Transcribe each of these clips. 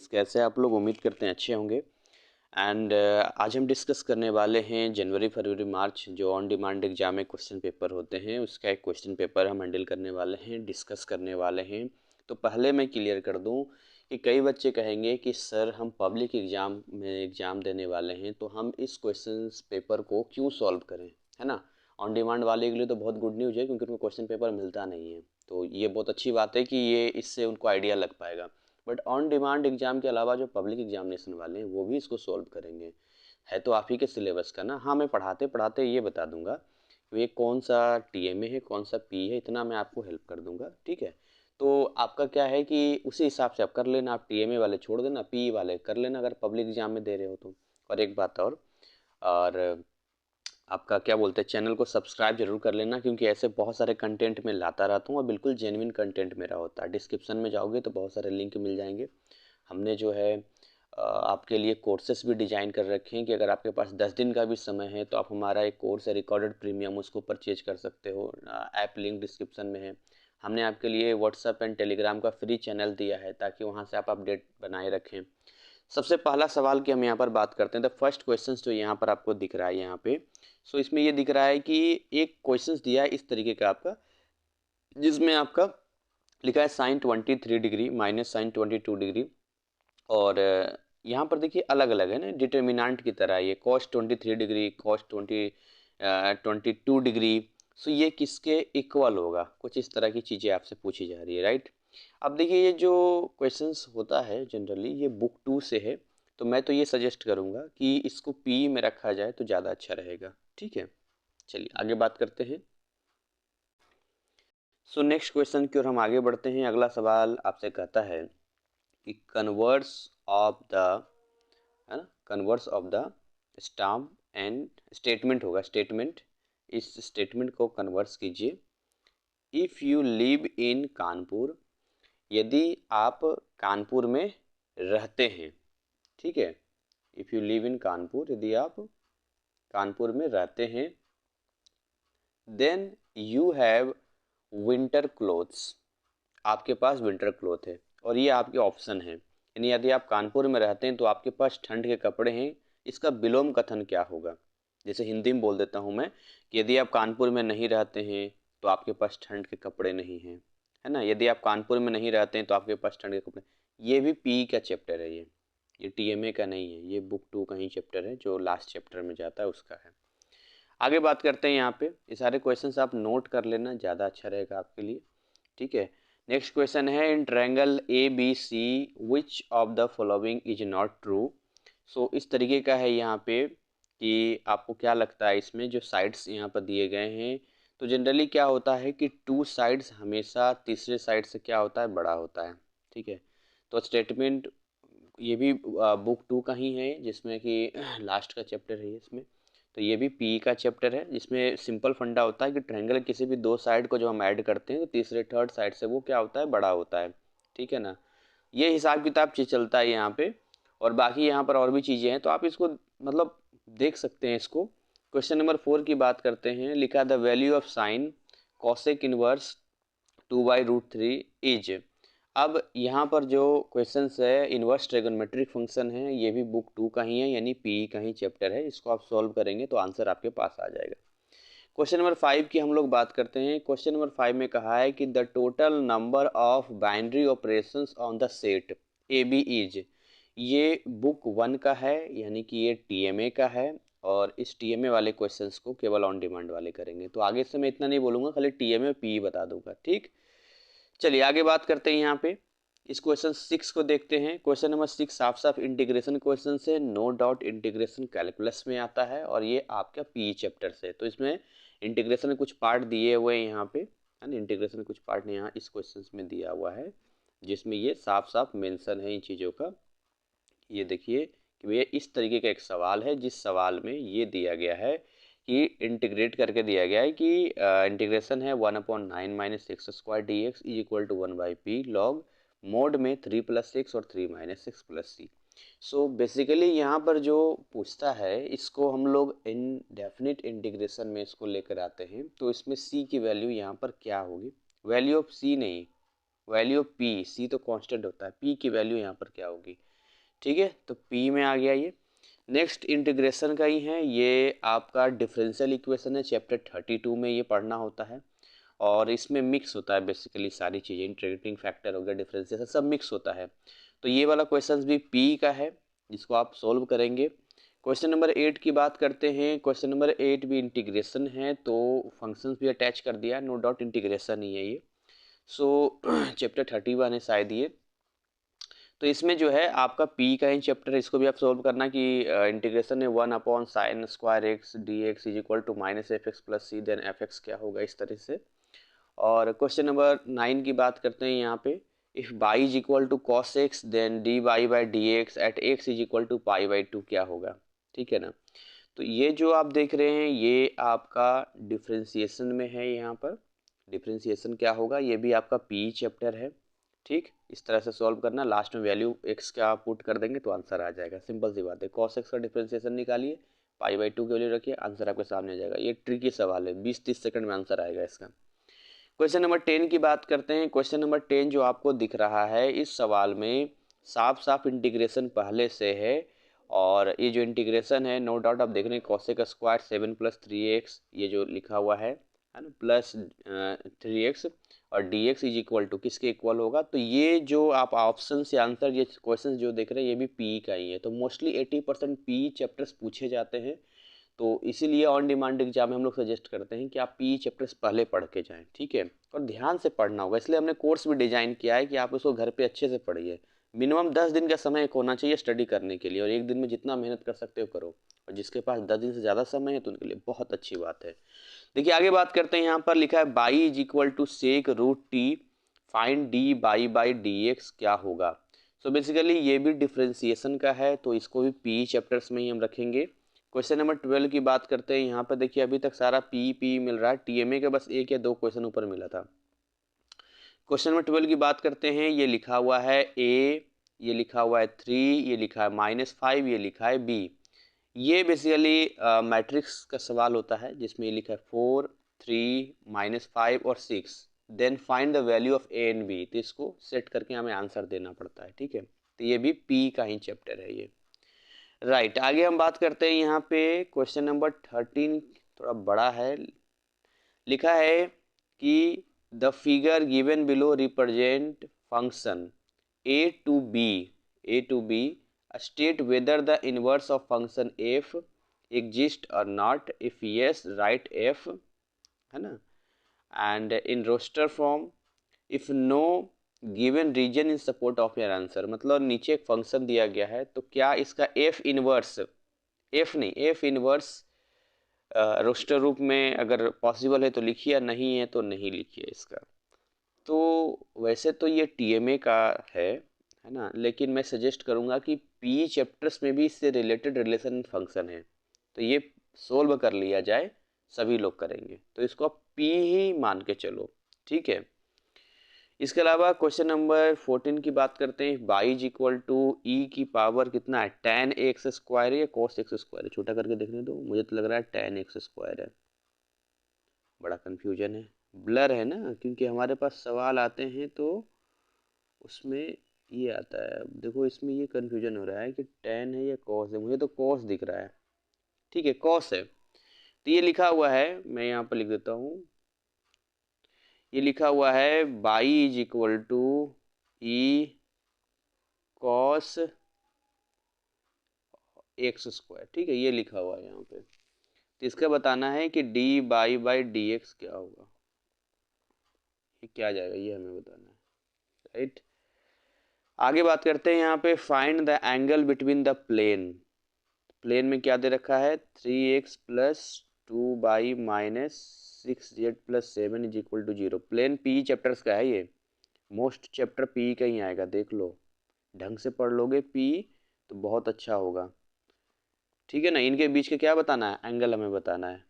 Friends, कैसे आप लोग? उम्मीद करते हैं अच्छे होंगे। एंड आज हम डिस्कस करने वाले हैं जनवरी फरवरी मार्च जो ऑन डिमांड एग्जाम में क्वेश्चन पेपर होते हैं, उसका एक क्वेश्चन पेपर हम हैंडल करने वाले हैं, डिस्कस करने वाले हैं। तो पहले मैं क्लियर कर दूं कि कई बच्चे कहेंगे कि सर हम पब्लिक एग्ज़ाम में एग्ज़ाम देने वाले हैं, तो हम इस क्वेश्चन पेपर को क्यों सॉल्व करें, है ना। ऑन डिमांड वाले के लिए तो बहुत गुड न्यूज़ है, क्योंकि उनको क्वेश्चन पेपर मिलता नहीं है। तो ये बहुत अच्छी बात है कि ये इससे उनको आइडिया लग पाएगा। बट ऑन डिमांड एग्जाम के अलावा जो पब्लिक एग्जामिनेशन वाले हैं वो भी इसको सॉल्व करेंगे। है तो आप ही के सिलेबस का ना। हाँ, मैं पढ़ाते पढ़ाते ये बता दूंगा कि ये कौन सा टीएमए है, कौन सा पी है, इतना मैं आपको हेल्प कर दूंगा, ठीक है। तो आपका क्या है कि उसी हिसाब से आप कर लेना, आप टीएमए वाले छोड़ देना, पी वाले कर लेना अगर पब्लिक एग्जाम में दे रहे हो तो। और एक बात और आपका क्या बोलते हैं, चैनल को सब्सक्राइब जरूर कर लेना, क्योंकि ऐसे बहुत सारे कंटेंट मैं लाता रहता हूँ और बिल्कुल जेन्युइन कंटेंट मेरा होता है। डिस्क्रिप्शन में जाओगे तो बहुत सारे लिंक मिल जाएंगे। हमने जो है आपके लिए कोर्सेस भी डिजाइन कर रखे हैं कि अगर आपके पास 10 दिन का भी समय है तो आप हमारा एक कोर्स है रिकॉर्डेड प्रीमियम, उसको परचेज कर सकते हो। ऐप लिंक डिस्क्रिप्शन में है। हमने आपके लिए व्हाट्सएप एंड टेलीग्राम का फ्री चैनल दिया है ताकि वहाँ से आप अपडेट बनाए रखें। सबसे पहला सवाल की हम यहाँ पर बात करते हैं। द फर्स्ट क्वेश्चन जो यहाँ पर आपको दिख रहा है यहाँ पे, सो इसमें ये दिख रहा है कि एक क्वेश्चन दिया है इस तरीके का आपका, जिसमें आपका लिखा है sine 23 degree minus sine 22 degree. और यहाँ पर देखिए अलग अलग है ना, डिटर्मिनेंट की तरह ये कॉस 23 डिग्री, कॉस 22 डिग्री। सो ये किसके इक्वल होगा, कुछ इस तरह की चीज़ें आपसे पूछी जा रही है, राइट। अब देखिए ये जो क्वेश्चंस होता है जनरली ये बुक 2 से है, तो मैं तो ये सजेस्ट करूँगा कि इसको पी में रखा जाए तो ज़्यादा अच्छा रहेगा, ठीक है। चलिए आगे बात करते हैं। सो नेक्स्ट क्वेश्चन की ओर हम आगे बढ़ते हैं। अगला सवाल आपसे कहता है कि कन्वर्स ऑफ द, है ना, converse of the stamp and statement होगा, स्टेटमेंट, इस स्टेटमेंट को कन्वर्स कीजिए। If you live in Kanpur, यदि आप कानपुर में रहते हैं, ठीक है। If you live in Kanpur, यदि आप कानपुर में रहते हैं, then you have winter clothes, आपके पास विंटर क्लोथ है। और ये आपके ऑप्शन है, यानी यदि आप कानपुर में रहते हैं तो आपके पास ठंड के कपड़े हैं। इसका विलोम कथन क्या होगा, जैसे हिंदी में बोल देता हूँ मैं कि यदि आप कानपुर में नहीं रहते हैं तो आपके पास ठंड के कपड़े नहीं हैं, है ना। यदि आप कानपुर में नहीं रहते हैं तो आपके पास ठंड के कपड़े। ये भी पी का चैप्टर है, ये टीएमए का नहीं है, ये बुक 2 का ही चैप्टर है जो लास्ट चैप्टर में जाता है उसका है। आगे बात करते हैं। यहाँ पे ये सारे क्वेश्चंस आप नोट कर लेना, ज़्यादा अच्छा रहेगा आपके लिए, ठीक है। नेक्स्ट क्वेश्चन है, in triangle A B C which of the following is not true. So इस तरीके का है यहाँ पे कि आपको क्या लगता है इसमें जो साइड्स यहाँ पर दिए गए हैं, तो जनरली क्या होता है कि टू साइड्स हमेशा तीसरे साइड से क्या होता है, बड़ा होता है, ठीक है। तो स्टेटमेंट ये भी बुक 2 का ही है, जिसमें कि लास्ट का चैप्टर है इसमें। तो ये भी पी का चैप्टर है, जिसमें सिंपल फंडा होता है कि ट्रायंगल किसी भी दो साइड को जब हम ऐड करते हैं तो तीसरे थर्ड साइड से वो क्या होता है, बड़ा होता है, ठीक है ना। ये हिसाब किताब चलता है यहाँ पे। और बाकी यहाँ पर और भी चीज़ें हैं, तो आप इसको मतलब देख सकते हैं इसको। क्वेश्चन नंबर 4 की बात करते हैं। लिखा the value of sine cosec inverse 2/√3 is. अब यहाँ पर जो क्वेश्चंस है इनवर्स ट्रिगोनोमेट्रिक फंक्शन है, ये भी बुक 2 का ही है, यानी पी का ही चैप्टर है। इसको आप सॉल्व करेंगे तो आंसर आपके पास आ जाएगा। क्वेश्चन नंबर 5 की हम लोग बात करते हैं। क्वेश्चन नंबर 5 में कहा है कि the total number of binary operations on the set A B is. ये बुक 1 का है, यानी कि ये टीएमए का है। और इस टीएमए वाले क्वेश्चंस को केवल ऑन डिमांड वाले करेंगे, तो आगे से मैं इतना नहीं बोलूँगा, खाली टीएमए पी बता दूंगा, ठीक। चलिए आगे बात करते हैं। यहाँ पे इस क्वेश्चन 6 को देखते हैं। क्वेश्चन नंबर 6 साफ साफ इंटीग्रेशन क्वेश्चन से, नो डाउट इंटीग्रेशन कैलकुलस में आता है और ये आपका पी चैप्टर से। तो इसमें इंटीग्रेशन में कुछ पार्ट दिए हुए हैं यहाँ पे, है ना। इंटीग्रेशन में कुछ पार्ट यहाँ इस क्वेश्चन में दिया हुआ है, जिसमें ये साफ साफ मेंशन है इन चीज़ों का। ये देखिए कि भैया इस तरीके का एक सवाल है, जिस सवाल में ये दिया गया है कि इंटीग्रेट करके दिया गया है कि इंटीग्रेशन है 1/9 minus x square d x is equal to 1/p log mod में 3 + 6 और 3 - 6 + c। सो बेसिकली यहाँ पर जो पूछता है इसको हम लोग इनडेफिनिट इंटीग्रेशन में इसको लेकर आते हैं, तो इसमें c की वैल्यू यहाँ पर क्या होगी, वैल्यू ऑफ c नहीं, वैल्यू ऑफ p। c तो कांस्टेंट होता है, p की वैल्यू यहाँ पर क्या होगी। ठीक है, तो पी में आ गया ये। नेक्स्ट इंटीग्रेशन का ही है, ये आपका डिफरेंशियल इक्वेशन है, चैप्टर 32 में ये पढ़ना होता है और इसमें मिक्स होता है बेसिकली सारी चीज़ें, इंटीग्रेटिंग फैक्टर हो गया, डिफरेंशिएशन, सब मिक्स होता है। तो ये वाला क्वेश्चन भी पी का है जिसको आप सोल्व करेंगे। क्वेश्चन नंबर 8 की बात करते हैं। क्वेश्चन नंबर 8 भी इंटीग्रेशन है, तो फंक्शंस भी अटैच कर दिया है, नो डाउट इंटीग्रेशन ही है ये। सो चैप्टर 31 है शायद ये। तो इसमें जो है आपका पी का ही चैप्टर है, इसको भी आप सोल्व करना कि इंटीग्रेशन है 1/sin² dx is equal to -fx plus c, then fx क्या होगा, इस तरह से। और क्वेश्चन नंबर 9 की बात करते हैं यहाँ पे, if y is equal to cos x then dy/dx at x is equal to π/2 क्या होगा, ठीक है ना। तो ये जो आप देख रहे हैं ये आपका डिफ्रेंसिएशन में है, यहाँ पर डिफ्रेंसिएशन क्या होगा, ये भी आपका पी चैप्टर है। ठीक, इस तरह से सॉल्व करना, लास्ट में वैल्यू x का पुट कर देंगे तो आंसर आ जाएगा, सिंपल सी बात है। cos x का डिफ्रेंसिएशन निकालिए, π/2 की वैल्यू रखिए, आंसर आपके सामने आ जाएगा। ये ट्रिकी सवाल है, 20-30 सेकंड में आंसर आएगा इसका। क्वेश्चन नंबर 10 की बात करते हैं। क्वेश्चन नंबर 10 जो आपको दिख रहा है इस सवाल में साफ साफ इंटीग्रेशन पहले से है, और ये जो इंटीग्रेशन है नो डाउट आप देख रहे हैं cos² 7 + 3x ये जो लिखा हुआ है ना, प्लस 3x और dx इज इक्वल टू किसके इक्वल होगा। तो ये जो आप ऑप्शन से आंसर, ये क्वेश्चन जो देख रहे हैं ये भी पी का ही है। तो मोस्टली 80% पी चैप्टर्स पूछे जाते हैं, तो इसीलिए ऑन डिमांड एग्जाम में हम लोग सजेस्ट करते हैं कि आप पी चैप्टर्स पहले पढ़ के जाएं, ठीक है, और ध्यान से पढ़ना होगा। इसलिए हमने कोर्स भी डिजाइन किया है कि आप उसको घर पे अच्छे से पढ़िए। मिनिमम 10 दिन का समय एक होना चाहिए स्टडी करने के लिए, और एक दिन में जितना मेहनत कर सकते हो करो, और जिसके पास 10 दिन से ज़्यादा समय है तो उनके लिए बहुत अच्छी बात है। देखिए आगे बात करते हैं, यहाँ पर लिखा है y is equal to sec√t, find dy/dx क्या होगा। सो बेसिकली ये भी डिफ्रेंसिएशन का है, तो इसको भी पी चैप्टर्स में ही हम रखेंगे। क्वेश्चन नंबर 12 की बात करते हैं। यहाँ पर देखिए अभी तक सारा पी मिल रहा है, टीएमए का बस 1 या 2 क्वेश्चन ऊपर मिला था। क्वेश्चन नंबर 12 की बात करते हैं। ये लिखा हुआ है ए, ये लिखा हुआ है 3, ये लिखा है -5, ये लिखा है बी। ये बेसिकली मैट्रिक्स का सवाल होता है जिसमें ये लिखा है 4, 3, -5 और 6, then find the value of a and b. तो इसको सेट करके हमें आंसर देना पड़ता है, ठीक है। तो ये भी पी का ही चैप्टर है ये। राइट, आगे हम बात करते हैं। यहाँ पे क्वेश्चन नंबर 13 थोड़ा बड़ा है, लिखा है कि the figure given below represent function a to b state whether the inverse of function f exist और not, if yes write f, है ना, and in roster form, if no given reason in support of your answer. मतलब नीचे एक function दिया गया है, तो क्या इसका f इनवर्स, f नहीं f इनवर्स रोस्टर रूप में अगर पॉसिबल है तो लिखिए, नहीं है तो नहीं लिखिए इसका। तो वैसे तो ये टीएमए का है ना, लेकिन मैं सजेस्ट करूँगा कि पी चैप्टर्स में भी इससे रिलेटेड रिलेशन फंक्शन है, तो ये सोल्व कर लिया जाए, सभी लोग करेंगे, तो इसको आप पी ही मान के चलो, ठीक है। इसके अलावा क्वेश्चन नंबर 14 की बात करते हैं। बाई इज इक्वल टू ई की पावर कितना है, tan x² है या cos x² है, छोटा करके देखने दो, मुझे तो लग रहा है tan x² है। बड़ा कंफ्यूजन है, ब्लर है ना, क्योंकि हमारे पास सवाल आते हैं तो उसमें ये आता है। अब देखो इसमें ये कंफ्यूजन हो रहा है कि tan है या cos है, मुझे तो cos दिख रहा है, ठीक है cos है। तो ये लिखा हुआ है, मैं यहाँ पर लिख देता हूँ, ये लिखा हुआ है y is equal to e cos x², ठीक है, ये लिखा हुआ है यहाँ पे। तो इसका बताना है कि dy/dx क्या होगा, ये क्या आ जाएगा, ये हमें बताना है, राइट। आगे बात करते हैं यहाँ पे, find the angle between the plane. Plane में क्या दे रखा है, 3x + 2y - 6z + 7 is equal to 0। Plane पी चैप्टर्स का है ये, मोस्ट चैप्टर पी का ही आएगा, देख लो, ढंग से पढ़ लोगे पी तो बहुत अच्छा होगा, ठीक है ना। इनके बीच के क्या बताना है, एंगल हमें बताना है।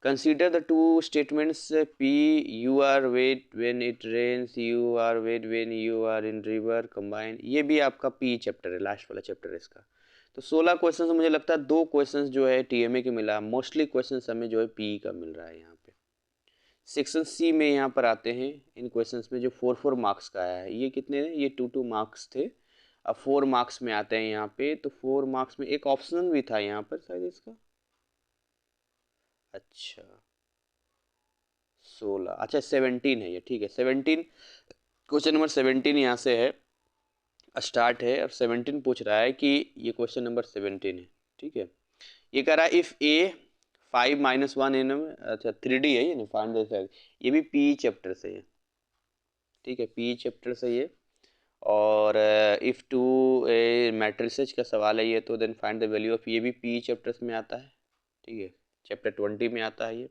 Consider the two statements p, you are wet when it rains, you are wet when you are in river combine. ये भी आपका पी चैप्टर है, लास्ट वाला चैप्टर है इसका। तो 16 क्वेश्चन मुझे लगता है 2 क्वेश्चन जो है टीएमए के मिला, मोस्टली क्वेश्चन हमें जो है पी का मिल रहा है यहाँ पे। सेक्शन सी में यहाँ पर आते हैं, इन क्वेश्चंस में जो 4 मार्क्स का आया है, ये कितने हैं, ये 2 मार्क्स थे। अब 4 मार्क्स में आते हैं यहाँ पे, तो 4 मार्क्स में एक ऑप्शनल भी था यहाँ पर शायद इसका, अच्छा 16, अच्छा 17 है ये, ठीक है 17, क्वेश्चन नंबर 17 यहाँ से है, स्टार्ट है और 17 पूछ रहा है कि ये क्वेश्चन नंबर 17 है, ठीक है। ये कह रहा है इफ ए 5 माइनस 1 इन, अच्छा 3D है ये, फाइंड द इफेक्ट, ये भी पी चैप्टर से है, ठीक है पी चैप्टर से ये। और इफ टू ए मैट्रिसेज का सवाल है ये, तो then find the value of, ये भी पी चैप्टर्स में आता है, ठीक है चैप्टर 20 में आता है ये।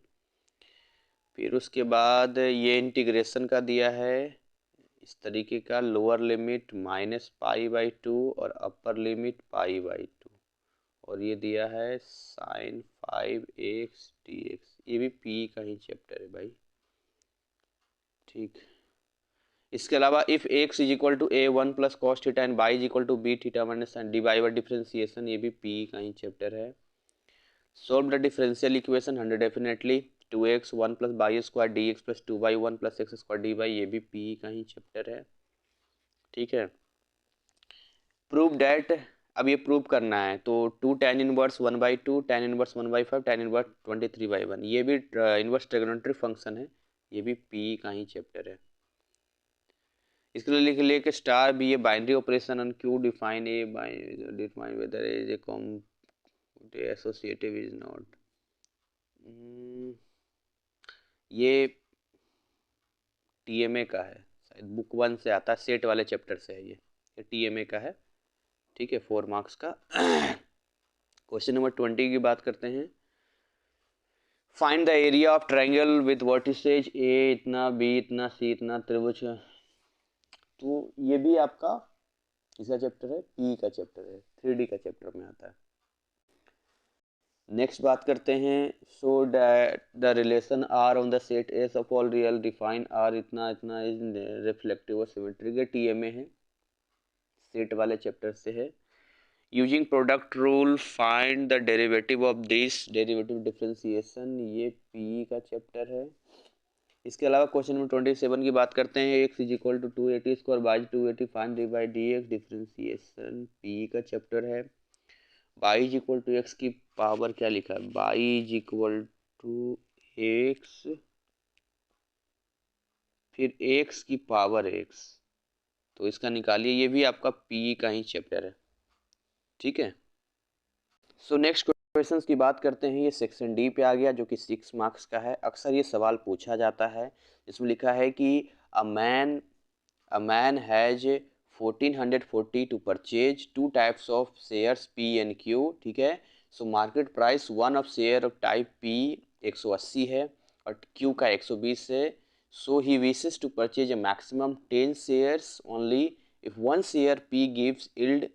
फिर उसके बाद ये इंटीग्रेशन का दिया है इस तरीके का, लोअर लिमिट -π/2 और अपर लिमिट π/2, और ये दिया है sin 5x dx, ये भी पी का ही चैप्टर है भाई, ठीक। इसके अलावा if x is equal to a1 plus cos theta and y is equal to b theta minus sin dy by differentiation, ये भी पी का ही चैप्टर है। Solve the differential equation 100 definitely, 2x 1 plus y square d x plus 2y 1 plus x square d y, ये भी पी का ही चैप्टर है, ठीक है। प्रूव डैट, अब ये प्रूव करना है, तो 2 tan inverse 1/2, tan inverse 1/5, tan inverse 23/1, ये भी इनवर्स ट्रिग्नोमेट्री फंक्शन है, ये भी पी का ही चैप्टर है। इसके लिए लिख ले कि स्टार भी ये binary operation on Q define a define whether is a associative is not, ये टीएमए का है शायद, बुक 1 से आता है, सेट वाले चैप्टर से है ये टीएमए का है, ठीक है 4 मार्क्स का। क्वेश्चन नंबर 20 की बात करते हैं। Find the area of triangle with vertices A इतना, बी इतना, सी इतना, त्रिभुज, तो ये भी आपका इसका चैप्टर है, पी का चैप्टर है, 3D का चैप्टर में आता है। नेक्स्ट बात करते हैं, so the relation R on the set S of all real, define R इतना इतना इज रिफ्लेक्टिव और सिमेट्रिक, टीएमए है, सेट वाले चैप्टर से है। Using product rule find the derivative of this, derivative differentiation, ये पी का चैप्टर है। इसके अलावा क्वेश्चन नंबर 27 की बात करते हैं, x is equal to 280 square by 280 find d by d x, differentiation पी का चैप्टर है। y is equal to x की पावर क्या लिखा है, y is equal to x फिर x की पावर x, तो इसका निकालिए, ये भी आपका p का ही चैप्टर है, ठीक है। सो नेक्स्ट क्वेश्चंस की बात करते हैं, ये सेक्शन डी पे आ गया जो कि 6 मार्क्स का है। अक्सर ये सवाल पूछा जाता है, इसमें लिखा है कि a man has 1440 to purchase 2 types of shares P and Q, ठीक है। So market price one of share of type P 180 है और क्यू का 120 है। So he wishes to purchase a maximum 10 shares only, if one share P gives yield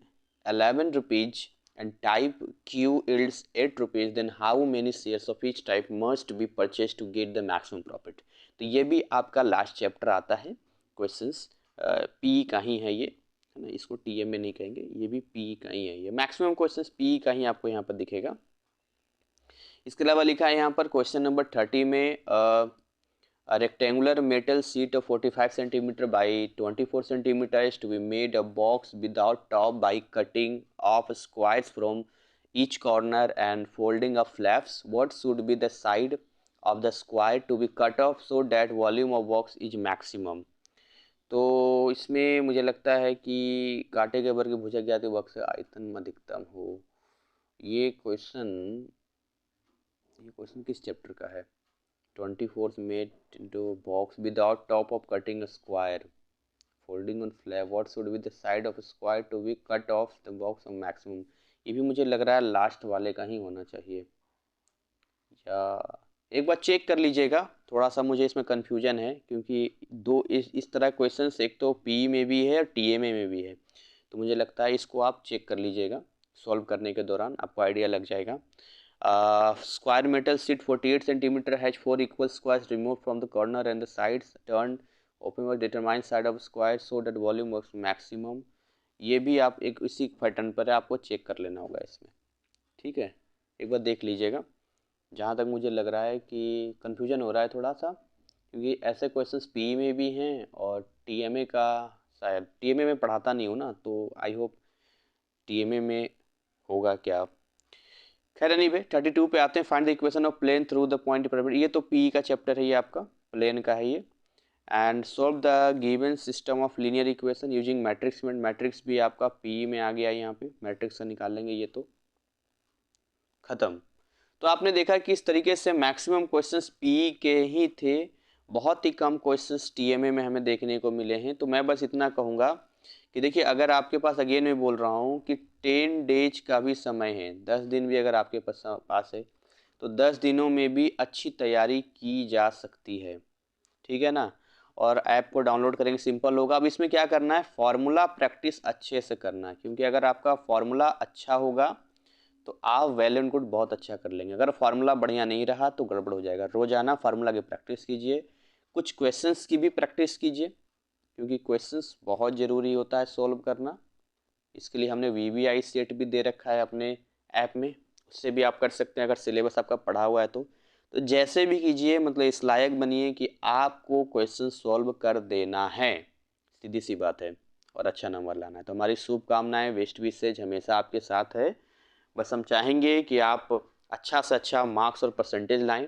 11 rupees and type Q yields 8 rupees, then how many shares of each type must be purchased to get the maximum profit। तो ये भी आपका last chapter आता है, questions P का ही है ये, है ना, इसको टीएम में नहीं कहेंगे, ये भी पी का ही है, ये मैक्सिमम क्वेश्चंस पी का ही आपको यहाँ पर दिखेगा। इसके अलावा लिखा है यहाँ पर क्वेश्चन नंबर 30 में a rectangular metal sheet of 45 centimeter by 24 centimeter is to be made a box without top by cutting off squares from each corner and folding up flaps. What should be the side of the square to be cut off so that volume of box is maximum? तो इसमें मुझे लगता है कि कांटे के वर्ग भुजा ज्ञात बॉक्स से आयतन अधिकतम हो, ये क्वेश्चन किस चैप्टर का है? 24 made into box without top of cutting a square, folding on flap, what should be the side of a square to be cut off the box of maximum, ये भी मुझे लग रहा है लास्ट वाले का ही होना चाहिए, या एक बार चेक कर लीजिएगा, थोड़ा सा मुझे इसमें कन्फ्यूजन है क्योंकि दो इस तरह क्वेश्चंस एक तो पी में भी है और टीएमए में भी है, तो मुझे लगता है इसको आप चेक कर लीजिएगा, सॉल्व करने के दौरान आपको आइडिया लग जाएगा। Square metal sheet 48 centimeter has 4 equal squares removed from the corner and the sides turned open was determined side of square so that volume was maximum, ये भी आप एक इसी पैटर्न पर है, आपको चेक कर लेना होगा इसमें, ठीक है, एक बार देख लीजिएगा। जहाँ तक मुझे लग रहा है कि कन्फ्यूजन हो रहा है थोड़ा सा, क्योंकि ऐसे क्वेश्चंस पी में भी हैं और टीएमए का शायद टीएमए में पढ़ाता नहीं हूँ ना, तो आई होप टीएमए में होगा क्या। खैर एनीवे 32 पे आते हैं। Find the equation of plane through the point pyramid. ये तो पीई का चैप्टर है, ये आपका प्लेन का है ये। And solve the given system of linear equation using matrix. Matrix भी आपका पीई में आ गया यहाँ पे, मैट्रिक्स से निकाल लेंगे ये तो खत्म। तो आपने देखा कि इस तरीके से मैक्सिमम क्वेश्चंस पीई के ही थे, बहुत ही कम क्वेश्चंस टीएमए में हमें देखने को मिले हैं। तो मैं बस इतना कहूँगा कि देखिए, अगर आपके पास, अगेन मैं बोल रहा हूँ कि 10 डेज का भी समय है, 10 दिन भी अगर आपके पास है तो 10 दिनों में भी अच्छी तैयारी की जा सकती है, ठीक है ना। और ऐप को डाउनलोड करेंगे, सिंपल होगा। अब इसमें क्या करना है, फॉर्मूला प्रैक्टिस अच्छे से करना है, क्योंकि अगर आपका फॉर्मूला अच्छा होगा तो आप वेल एंड गुड बहुत अच्छा कर लेंगे। अगर फार्मूला बढ़िया नहीं रहा तो गड़बड़ हो जाएगा। रोजाना फार्मूला की प्रैक्टिस कीजिए, कुछ क्वेश्चंस की भी प्रैक्टिस कीजिए, क्योंकि क्वेश्चंस बहुत ज़रूरी होता है सोल्व करना। इसके लिए हमने वीवीआई सेट भी दे रखा है अपने ऐप में, उससे भी आप कर सकते हैं अगर सिलेबस आपका पढ़ा हुआ है तो जैसे भी कीजिए, मतलब इस लायक बनिए कि आपको क्वेश्चन सॉल्व कर देना है, सीधी सी बात है, और अच्छा नंबर लाना है। तो हमारी शुभकामनाएं, वेस्ट विशेज हमेशा आपके साथ है। बस हम चाहेंगे कि आप अच्छा से अच्छा मार्क्स और परसेंटेज लाएं,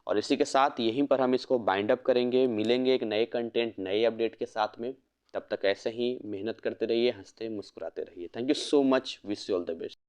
और इसी के साथ यहीं पर हम इसको बाइंड अप करेंगे। मिलेंगे एक नए कंटेंट, नए अपडेट के साथ में। तब तक ऐसे ही मेहनत करते रहिए, हंसते मुस्कुराते रहिए। Thank you so much, wish you all the best.